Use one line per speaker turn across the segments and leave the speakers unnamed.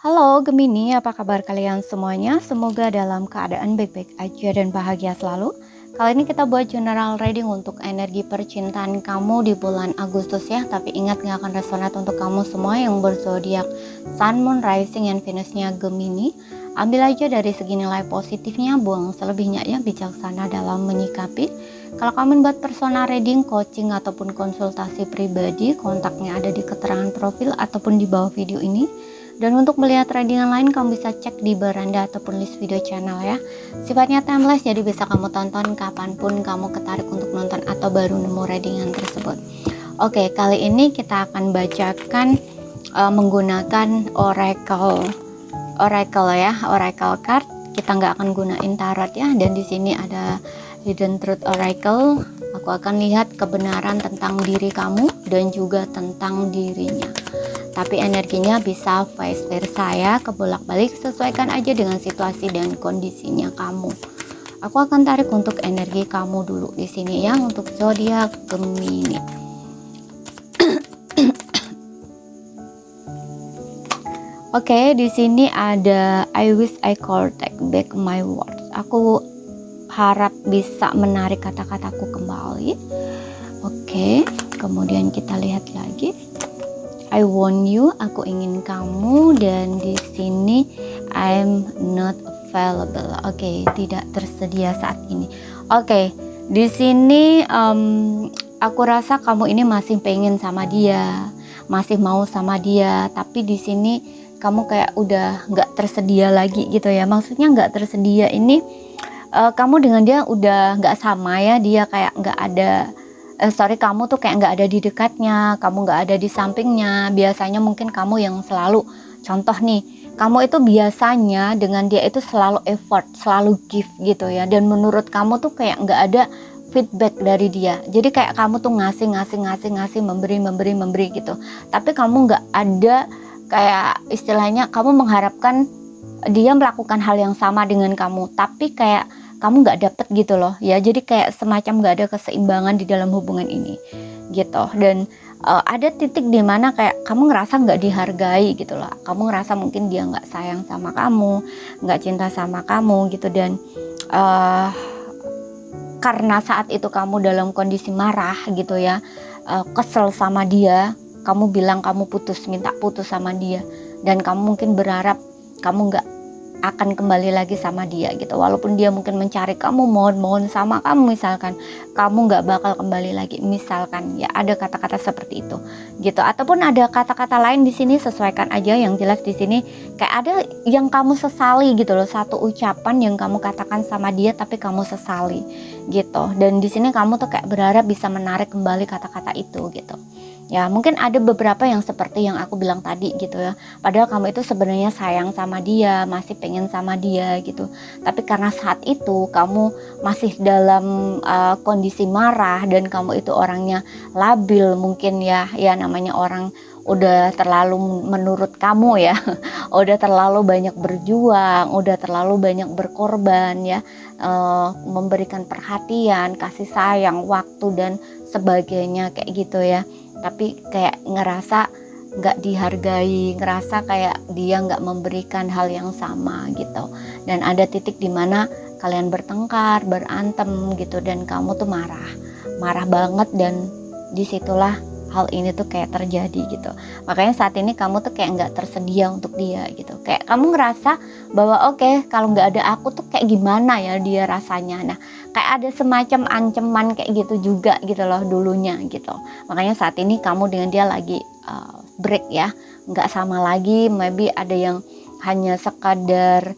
Halo Gemini, apa kabar kalian semuanya? Semoga dalam keadaan baik-baik aja dan bahagia selalu. Kali ini kita buat general reading untuk energi percintaan kamu di bulan Agustus ya. Tapi ingat gak akan resonate untuk kamu semua yang berzodiak Sun, Moon, Rising, and Venusnya Gemini. Ambil aja dari segi nilai positifnya, buang selebihnya ya, bijaksana dalam menyikapi. Kalau kamu buat personal reading, coaching, ataupun konsultasi pribadi, kontaknya ada di keterangan profil ataupun di bawah video ini. Dan untuk melihat readingan lain, kamu bisa cek di beranda ataupun list video channel ya. Sifatnya timeless, jadi bisa kamu tonton kapanpun kamu ketarik untuk nonton atau baru nemu readingan tersebut. Oke, kali ini kita akan bacakan menggunakan oracle ya, oracle card. Kita nggak akan gunain tarot ya. Dan di sini ada hidden truth oracle. Aku akan lihat kebenaran tentang diri kamu dan juga tentang dirinya. Tapi energinya bisa vice versa ya, kebolak-balik, sesuaikan aja dengan situasi dan kondisinya kamu. Aku akan tarik untuk energi kamu dulu di sini ya, untuk zodiak Gemini. Oke, di sini ada I wish I could take back my words. Aku harap bisa menarik kata-kataku kembali. Oke, kemudian kita lihat lagi. I want you, aku ingin kamu, dan di sini I'm not available. Oke, tidak tersedia saat ini. Oke, di sini aku rasa kamu ini masih pengen sama dia, masih mau sama dia, tapi di sini kamu kayak udah nggak tersedia lagi gitu ya. Maksudnya nggak tersedia ini kamu dengan dia udah nggak sama ya, dia kayak nggak ada. Kamu tuh kayak nggak ada di dekatnya, kamu nggak ada di sampingnya. Biasanya mungkin kamu yang selalu, contoh nih, kamu itu biasanya dengan dia itu selalu effort, selalu give gitu ya. Dan menurut kamu tuh kayak nggak ada feedback dari dia. Jadi kayak kamu tuh ngasih, memberi gitu. Tapi kamu nggak ada kayak istilahnya kamu mengharapkan dia melakukan hal yang sama dengan kamu. Tapi kayak kamu nggak dapet gitu loh ya, jadi kayak semacam nggak ada keseimbangan di dalam hubungan ini gitu. Dan ada titik di mana kayak kamu ngerasa nggak dihargai gitu loh, kamu ngerasa mungkin dia nggak sayang sama kamu, nggak cinta sama kamu gitu. Dan karena saat itu kamu dalam kondisi marah gitu ya, kesel sama dia, kamu bilang kamu minta putus sama dia, dan kamu mungkin berharap kamu nggak akan kembali lagi sama dia gitu. Walaupun dia mungkin mencari kamu, mohon sama kamu, misalkan kamu nggak bakal kembali lagi, misalkan ya, ada kata-kata seperti itu gitu. Ataupun ada kata-kata lain di sini, sesuaikan aja. Yang jelas di sini kayak ada yang kamu sesali gitu loh, satu ucapan yang kamu katakan sama dia tapi kamu sesali gitu. Dan di sini kamu tuh kayak berharap bisa menarik kembali kata-kata itu gitu. Ya, mungkin ada beberapa yang seperti yang aku bilang tadi gitu ya. Padahal kamu itu sebenarnya sayang sama dia, masih pengen sama dia gitu. Tapi karena saat itu kamu masih dalam kondisi marah, dan kamu itu orangnya labil mungkin ya. Ya namanya orang udah terlalu, menurut kamu ya, udah terlalu banyak berjuang, udah terlalu banyak berkorban ya, memberikan perhatian, kasih sayang, waktu dan sebagainya kayak gitu ya. Tapi kayak ngerasa nggak dihargai, ngerasa kayak dia nggak memberikan hal yang sama gitu. Dan ada titik dimana kalian bertengkar, berantem gitu, dan kamu tuh marah banget. Dan disitulah hal ini tuh kayak terjadi gitu. Makanya saat ini kamu tuh kayak nggak tersedia untuk dia gitu. Kayak kamu ngerasa bahwa oke, kalau nggak ada aku tuh kayak gimana ya dia rasanya. Nah, kayak ada semacam ancaman kayak gitu juga gitu loh dulunya gitu. Makanya saat ini kamu dengan dia lagi break ya, nggak sama lagi. Maybe ada yang hanya sekadar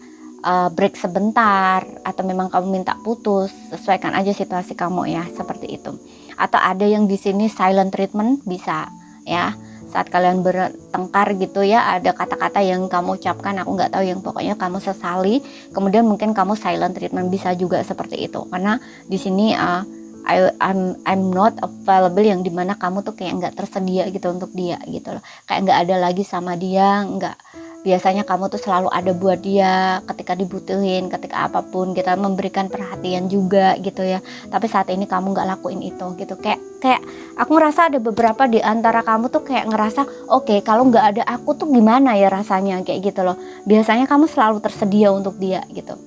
break sebentar, atau memang kamu minta putus. Sesuaikan aja situasi kamu ya, seperti itu. Atau ada yang di sini silent treatment bisa ya, saat kalian bertengkar gitu ya, ada kata-kata yang kamu ucapkan, aku nggak tahu, yang pokoknya kamu sesali, kemudian mungkin kamu silent treatment, bisa juga seperti itu. Karena di sini I'm not available, yang dimana kamu tuh kayak nggak tersedia gitu untuk dia gitu loh, kayak nggak ada lagi sama dia, biasanya kamu tuh selalu ada buat dia ketika dibutuhin, ketika apapun, kita memberikan perhatian juga gitu ya. Tapi saat ini kamu nggak lakuin itu gitu. Kayak aku ngerasa ada beberapa di antara kamu tuh kayak ngerasa, oke, kalau nggak ada aku tuh gimana ya rasanya, kayak gitu loh. Biasanya kamu selalu tersedia untuk dia gitu,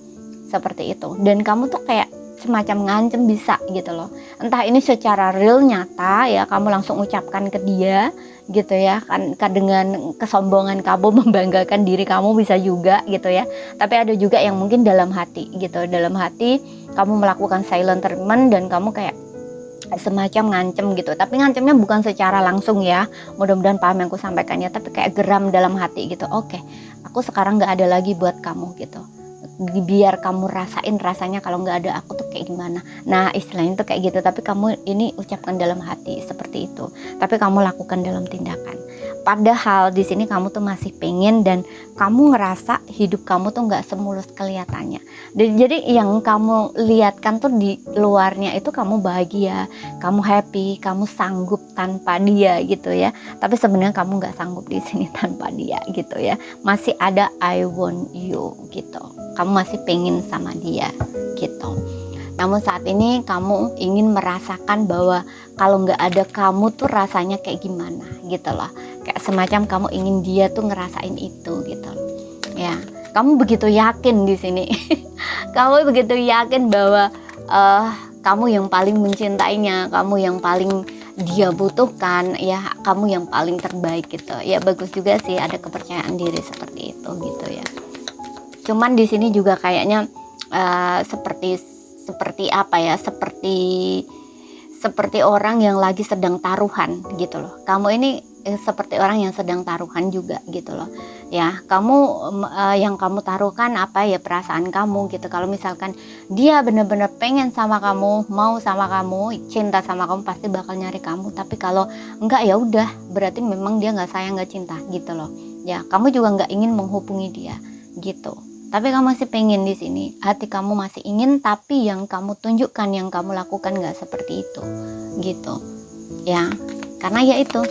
seperti itu. Dan kamu tuh kayak semacam ngancem bisa gitu loh. Entah ini secara real nyata ya, kamu langsung ucapkan ke dia gitu ya, kan dengan kesombongan kamu membanggakan diri kamu bisa juga gitu ya. Tapi ada juga yang mungkin dalam hati gitu, dalam hati kamu melakukan silent treatment dan kamu kayak semacam ngancem gitu. Tapi ngancemnya bukan secara langsung ya, mudah-mudahan paham yang aku sampaikan ya, tapi kayak geram dalam hati gitu. Oke, aku sekarang nggak ada lagi buat kamu gitu, biar kamu rasain rasanya kalau nggak ada aku tuh kayak gimana. Nah, istilahnya tuh kayak gitu, tapi kamu ini ucapkan dalam hati seperti itu, tapi kamu lakukan dalam tindakan. Padahal di sini kamu tuh masih pengen dan kamu ngerasa hidup kamu tuh nggak semulus kelihatannya. Dan jadi yang kamu lihatkan tuh di luarnya itu kamu bahagia, kamu happy, kamu sanggup tanpa dia gitu ya. Tapi sebenarnya kamu nggak sanggup di sini tanpa dia gitu ya. Masih ada I want you gitu. Kamu masih pengen sama dia gitu. Namun saat ini kamu ingin merasakan bahwa kalau nggak ada kamu tuh rasanya kayak gimana gitu loh. Kayak semacam kamu ingin dia tuh ngerasain itu gitu loh. Ya, kamu begitu yakin di sini. Kamu begitu yakin bahwa kamu yang paling mencintainya, kamu yang paling dia butuhkan, ya kamu yang paling terbaik gitu. Ya bagus juga sih ada kepercayaan diri seperti itu gitu ya. Cuman di sini juga kayaknya seperti apa ya, seperti orang yang lagi sedang taruhan gitu loh. Kamu ini seperti orang yang sedang taruhan juga gitu loh. Ya, kamu yang kamu taruhkan apa ya, perasaan kamu gitu. Kalau misalkan dia benar-benar pengen sama kamu, mau sama kamu, cinta sama kamu, pasti bakal nyari kamu. Tapi kalau enggak, ya udah, berarti memang dia nggak sayang, nggak cinta gitu loh. Ya, kamu juga nggak ingin menghubungi dia gitu. Tapi kamu masih pengen di sini, hati kamu masih ingin, tapi yang kamu tunjukkan, yang kamu lakukan nggak seperti itu, gitu. Ya, karena ya itu,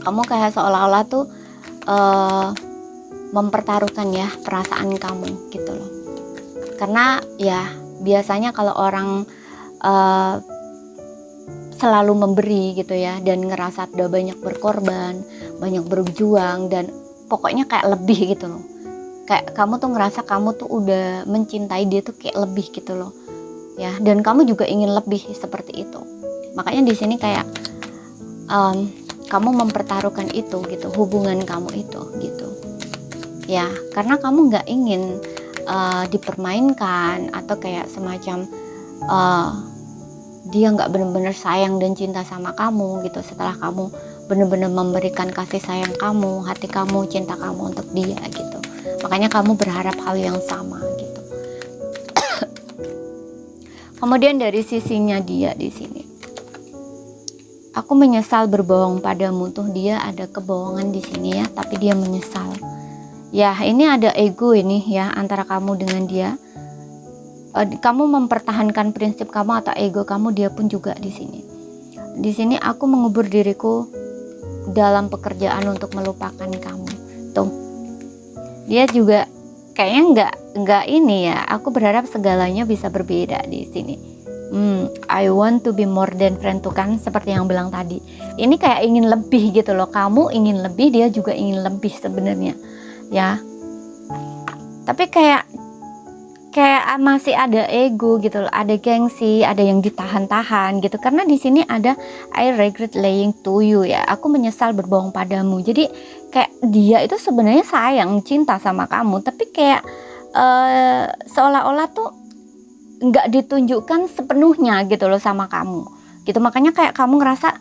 kamu kayak seolah-olah tuh mempertaruhkan ya perasaan kamu, gitu loh. Karena ya biasanya kalau orang selalu memberi gitu ya, dan ngerasa udah banyak berkorban, banyak berjuang, dan pokoknya kayak lebih gitu loh. Kayak kamu tuh ngerasa kamu tuh udah mencintai dia tuh kayak lebih gitu loh ya, dan kamu juga ingin lebih seperti itu. Makanya di sini kayak kamu mempertaruhkan itu gitu, hubungan kamu itu gitu ya, karena kamu nggak ingin dipermainkan atau kayak semacam dia nggak benar-benar sayang dan cinta sama kamu gitu, setelah kamu benar-benar memberikan kasih sayang kamu, hati kamu, cinta kamu untuk dia gitu. Makanya kamu berharap hal yang sama gitu. Kemudian dari sisinya dia di sini, aku menyesal berbohong padamu, tuh dia ada kebohongan di sini ya, tapi dia menyesal. Ya, ini ada ego ini ya antara kamu dengan dia. Kamu mempertahankan prinsip kamu atau ego kamu, dia pun juga di sini. Di sini aku mengubur diriku dalam pekerjaan untuk melupakan kamu. Tuh. Dia juga kayaknya nggak ini ya. Aku berharap segalanya bisa berbeda di sini. I want to be more than friend, tuh kan, seperti yang bilang tadi. Ini kayak ingin lebih gitu loh. Kamu ingin lebih, dia juga ingin lebih sebenarnya. Ya. Tapi kayak masih ada ego gitu loh, ada gengsi, ada yang ditahan-tahan gitu. Karena di sini ada I regret lying to you ya. Aku menyesal berbohong padamu. Jadi kayak dia itu sebenarnya sayang, cinta sama kamu, tapi kayak seolah-olah tuh nggak ditunjukkan sepenuhnya gitu loh sama kamu. Gitu, makanya kayak kamu ngerasa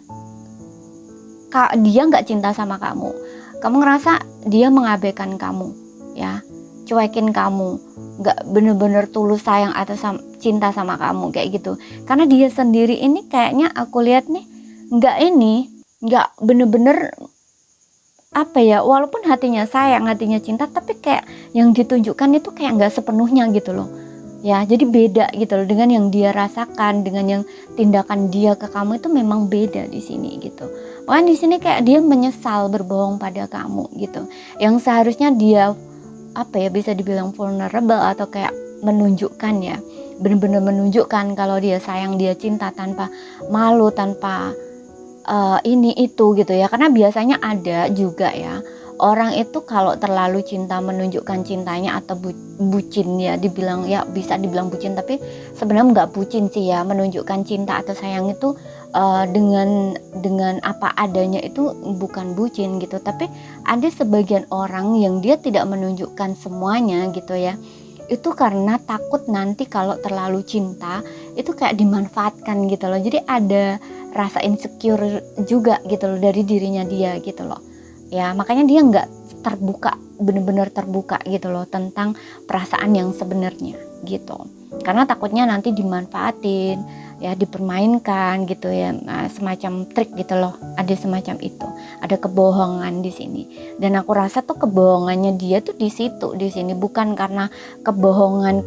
dia nggak cinta sama kamu. Kamu ngerasa dia mengabaikan kamu, ya, cuekin kamu, nggak bener-bener tulus sayang atau cinta sama kamu kayak gitu. Karena dia sendiri ini kayaknya aku lihat nih nggak bener-bener apa ya, walaupun hatinya sayang, hatinya cinta, tapi kayak yang ditunjukkan itu kayak nggak sepenuhnya gitu loh. Ya, jadi beda gitu loh dengan yang dia rasakan, dengan yang tindakan dia ke kamu itu memang beda di sini gitu. Makanya di sini kayak dia menyesal berbohong pada kamu gitu. Yang seharusnya dia bisa dibilang vulnerable atau kayak menunjukkan ya, benar-benar menunjukkan kalau dia sayang, dia cinta tanpa malu, tanpa ini itu gitu ya. Karena biasanya ada juga ya orang itu kalau terlalu cinta, menunjukkan cintanya atau bucin ya, bisa dibilang bucin, tapi sebenarnya nggak bucin sih ya. Menunjukkan cinta atau sayang itu dengan apa adanya itu bukan bucin gitu. Tapi ada sebagian orang yang dia tidak menunjukkan semuanya gitu ya, itu karena takut nanti kalau terlalu cinta itu kayak dimanfaatkan gitu loh. Jadi ada rasa insecure juga gitu loh dari dirinya dia gitu loh ya. Makanya dia nggak terbuka, benar-benar terbuka gitu loh tentang perasaan yang sebenarnya gitu, karena takutnya nanti dimanfaatin ya, dipermainkan gitu ya. Nah, semacam trik gitu loh, ada semacam itu, ada kebohongan di sini. Dan aku rasa tuh kebohongannya dia tuh di situ, di sini, bukan karena kebohongan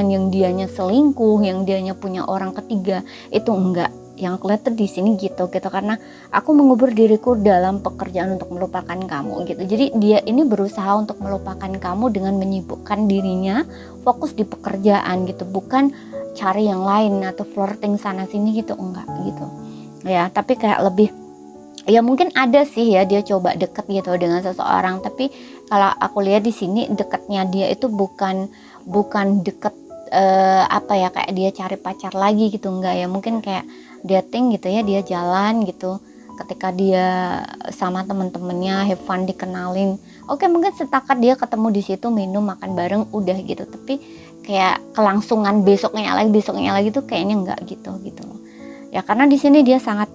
yang dianya selingkuh, yang dianya punya orang ketiga, itu enggak. Yang aku lihat tuh di sini gitu, karena aku mengubur diriku dalam pekerjaan untuk melupakan kamu gitu. Jadi dia ini berusaha untuk melupakan kamu dengan menyibukkan dirinya, fokus di pekerjaan gitu, bukan cari yang lain atau flirting sana sini gitu, enggak gitu ya. Tapi kayak lebih ya, mungkin ada sih ya dia coba deket gitu dengan seseorang, tapi kalau aku lihat di sini deketnya dia itu bukan deket kayak dia cari pacar lagi gitu, enggak ya. Mungkin kayak dating gitu ya, dia jalan gitu, ketika dia sama temen-temennya have fun, dikenalin, oke, mungkin setakat dia ketemu di situ, minum, makan bareng, udah gitu. Tapi kayak kelangsungan besoknya lagi tuh kayaknya enggak gitu ya. Karena di sini dia sangat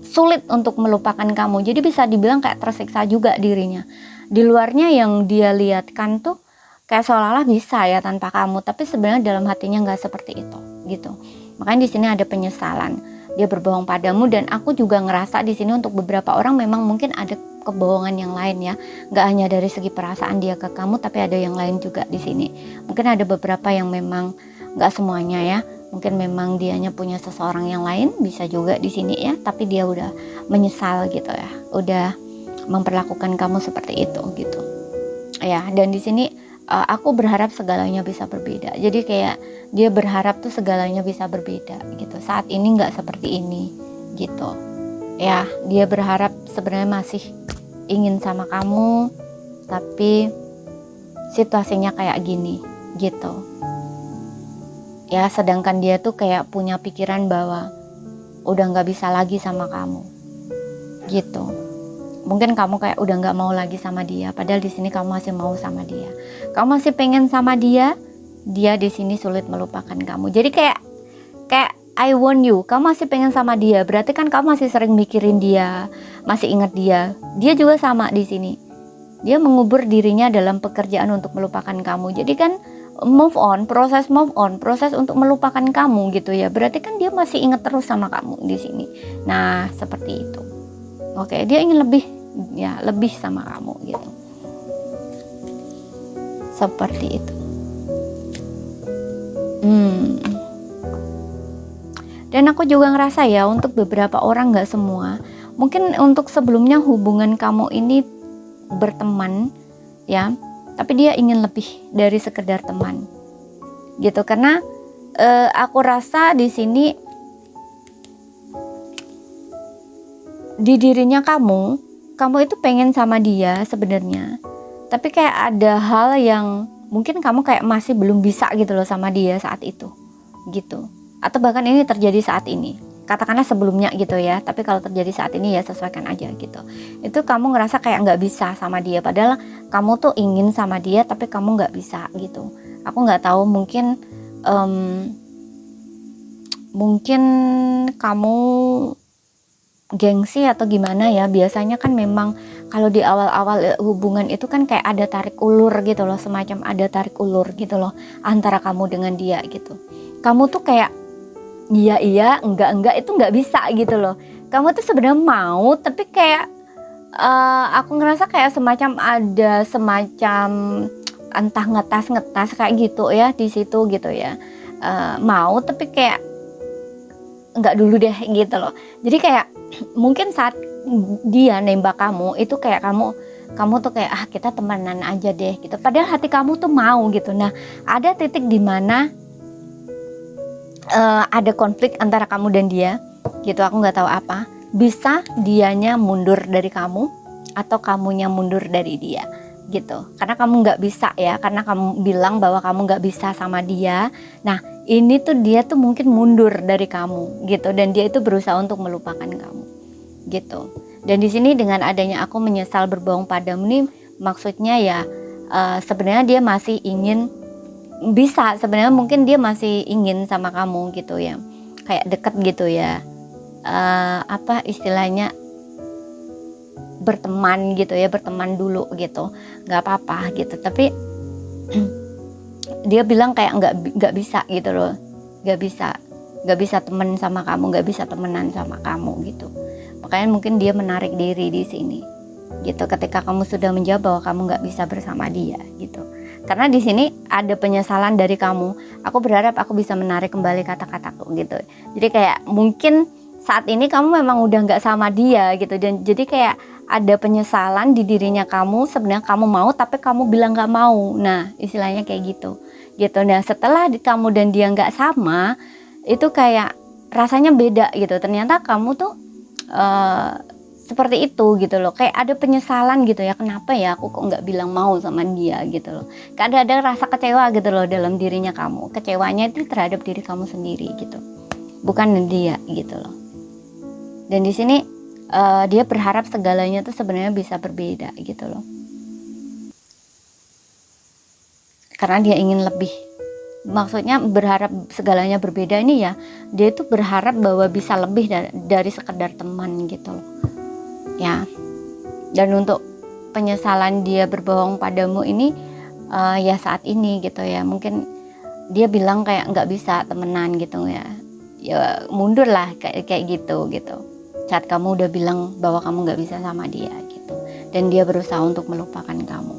sulit untuk melupakan kamu. Jadi bisa dibilang kayak tersiksa juga dirinya. Di luarnya yang dia lihatkan tuh kayak seolah-olah bisa ya tanpa kamu, tapi sebenarnya dalam hatinya nggak seperti itu gitu. Makanya di sini ada penyesalan, dia berbohong padamu. Dan aku juga ngerasa di sini untuk beberapa orang memang mungkin ada kebohongan yang lain ya, nggak hanya dari segi perasaan dia ke kamu, tapi ada yang lain juga di sini. Mungkin ada beberapa yang memang nggak semuanya ya, mungkin memang dianya punya seseorang yang lain, bisa juga di sini ya, tapi dia udah menyesal gitu ya, udah memperlakukan kamu seperti itu gitu ya. Dan di sini aku berharap segalanya bisa berbeda. Jadi kayak dia berharap tuh segalanya bisa berbeda gitu. Saat ini nggak seperti ini gitu ya. Dia berharap sebenarnya masih ingin sama kamu, tapi situasinya kayak gini gitu ya. Sedangkan dia tuh kayak punya pikiran bahwa udah nggak bisa lagi sama kamu gitu. Mungkin kamu kayak udah nggak mau lagi sama dia, padahal di sini kamu masih mau sama dia, kamu masih pengen sama dia. Dia di sini sulit melupakan kamu. Jadi kayak I want you, kamu masih pengen sama dia, berarti kan kamu masih sering mikirin dia, masih ingat dia. Dia juga sama di sini, dia mengubur dirinya dalam pekerjaan untuk melupakan kamu. Jadi kan proses untuk melupakan kamu gitu ya. Berarti kan dia masih ingat terus sama kamu di sini. Nah, seperti itu. Oke, dia ingin lebih sama kamu gitu. Seperti itu. Dan aku juga ngerasa ya, untuk beberapa orang, gak semua, mungkin untuk sebelumnya hubungan kamu ini berteman ya, tapi dia ingin lebih dari sekedar teman gitu. Karena aku rasa di sini di dirinya kamu itu pengen sama dia sebenarnya, tapi kayak ada hal yang mungkin kamu kayak masih belum bisa gitu loh sama dia saat itu gitu. Atau bahkan ini terjadi saat ini, katakanlah sebelumnya gitu ya, tapi kalau terjadi saat ini ya sesuaikan aja gitu. Itu kamu ngerasa kayak nggak bisa sama dia, padahal kamu tuh ingin sama dia, tapi kamu nggak bisa gitu. Aku nggak tahu, mungkin kamu gengsi atau gimana ya. Biasanya kan memang kalau di awal-awal hubungan itu kan kayak ada tarik ulur gitu loh, semacam ada tarik ulur gitu loh antara kamu dengan dia gitu. Kamu tuh kayak iya, enggak itu nggak bisa gitu loh. Kamu tuh sebenarnya mau, tapi kayak aku ngerasa kayak ada semacam entah ngetas kayak gitu ya di situ gitu ya. Mau tapi kayak enggak dulu deh gitu loh. Jadi kayak mungkin saat dia nembak kamu itu kayak kamu tuh kayak kita temenan aja deh gitu, padahal hati kamu tuh mau gitu. Nah, ada titik di mana ada konflik antara kamu dan dia gitu, aku nggak tahu apa, bisa dianya mundur dari kamu atau kamunya mundur dari dia gitu, karena kamu nggak bisa ya, karena kamu bilang bahwa kamu nggak bisa sama dia. Nah, ini tuh dia tuh mungkin mundur dari kamu gitu, dan dia itu berusaha untuk melupakan kamu gitu. Dan di sini dengan adanya aku menyesal berbohong padamu nih, maksudnya ya sebenarnya dia masih ingin, bisa sebenarnya mungkin dia masih ingin sama kamu gitu ya, kayak deket gitu ya, apa istilahnya, berteman gitu ya, berteman dulu gitu, nggak apa-apa gitu. Tapi dia bilang kayak nggak bisa gitu loh, nggak bisa temen sama kamu, nggak bisa temenan sama kamu gitu. Makanya mungkin dia menarik diri di sini gitu, ketika kamu sudah menjawab bahwa kamu nggak bisa bersama dia gitu. Karena di sini ada penyesalan dari kamu. Aku berharap aku bisa menarik kembali kata-kataku gitu. Jadi kayak mungkin saat ini kamu memang udah nggak sama dia gitu, dan jadi kayak ada penyesalan di dirinya kamu, sebenarnya kamu mau tapi kamu bilang nggak mau. Nah, istilahnya kayak gitu. Nah, setelah kamu dan dia nggak sama, itu kayak rasanya beda gitu. Ternyata kamu tuh seperti itu gitu loh, kayak ada penyesalan gitu ya, kenapa ya aku kok nggak bilang mau sama dia gitu loh. Kayak ada rasa kecewa gitu loh dalam dirinya kamu. Kecewanya itu terhadap diri kamu sendiri gitu, bukan dia gitu loh. Dan di sini dia berharap segalanya tuh sebenarnya bisa berbeda gitu loh, karena dia ingin lebih. Maksudnya berharap segalanya berbeda ini ya, dia itu berharap bahwa bisa lebih dari sekedar teman gitu loh ya. Dan untuk penyesalan dia berbohong padamu ini ya saat ini gitu ya, mungkin dia bilang kayak nggak bisa temenan gitu ya, ya mundur lah kayak gitu. Saat kamu udah bilang bahwa kamu nggak bisa sama dia gitu, dan dia berusaha untuk melupakan kamu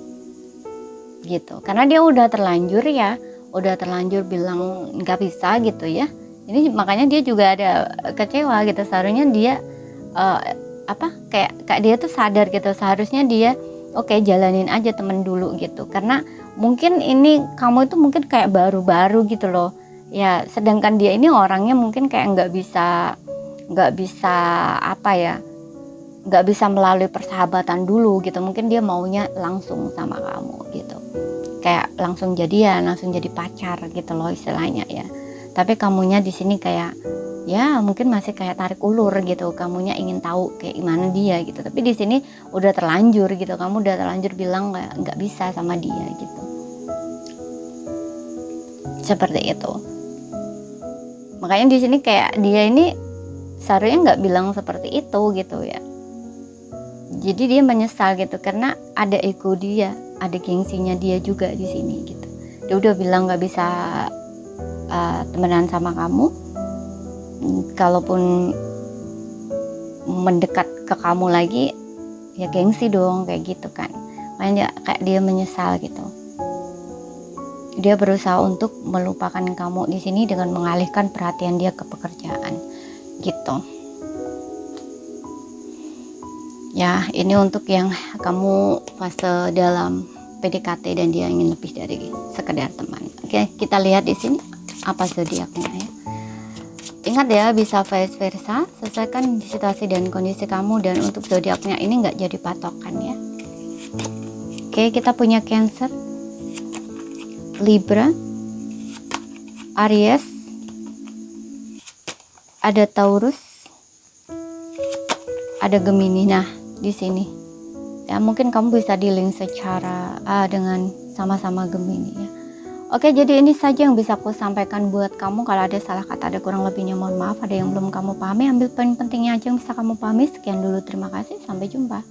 gitu, karena dia udah terlanjur bilang nggak bisa gitu ya. Ini makanya dia juga ada kecewa gitu. Seharusnya dia kayak dia tuh sadar gitu, seharusnya dia jalanin aja temen dulu gitu, karena mungkin ini kamu itu mungkin kayak baru-baru gitu loh ya, sedangkan dia ini orangnya mungkin kayak nggak bisa melalui persahabatan dulu gitu. Mungkin dia maunya langsung sama kamu gitu, kayak langsung jadian, langsung jadi pacar gitu loh istilahnya ya. Tapi kamunya di sini kayak ya mungkin masih kayak tarik ulur gitu, kamunya ingin tahu kayak gimana dia gitu. Tapi di sini udah terlanjur gitu, kamu udah terlanjur bilang nggak bisa sama dia gitu, seperti itu. Makanya di sini kayak dia ini seharusnya nggak bilang seperti itu gitu ya. Jadi dia menyesal gitu, karena ada ego dia, ada gengsinya dia juga di sini gitu. Dia udah bilang nggak bisa temenan sama kamu, kalaupun mendekat ke kamu lagi ya gengsi dong kayak gitu kan. Makanya kayak dia menyesal gitu. Dia berusaha untuk melupakan kamu di sini dengan mengalihkan perhatian dia ke pekerjaan gitu. Ya, ini untuk yang kamu fase dalam PDKT dan dia ingin lebih dari sekedar teman. Oke, kita lihat di sini apa zodiaknya ya. Ingat ya, bisa vice versa, sesuaikan situasi dan kondisi kamu, dan untuk zodiaknya ini nggak jadi patokan ya. Oke, kita punya Cancer, Libra, Aries, ada Taurus, ada Gemini. Nah, di sini ya mungkin kamu bisa di-link secara dengan sama-sama Gemini ya. Oke, jadi ini saja yang bisa aku sampaikan buat kamu. Kalau ada salah kata, ada kurang lebihnya mohon maaf. Ada yang belum kamu pahami, ambil poin pentingnya aja yang bisa kamu pahami. Sekian dulu, terima kasih, sampai jumpa.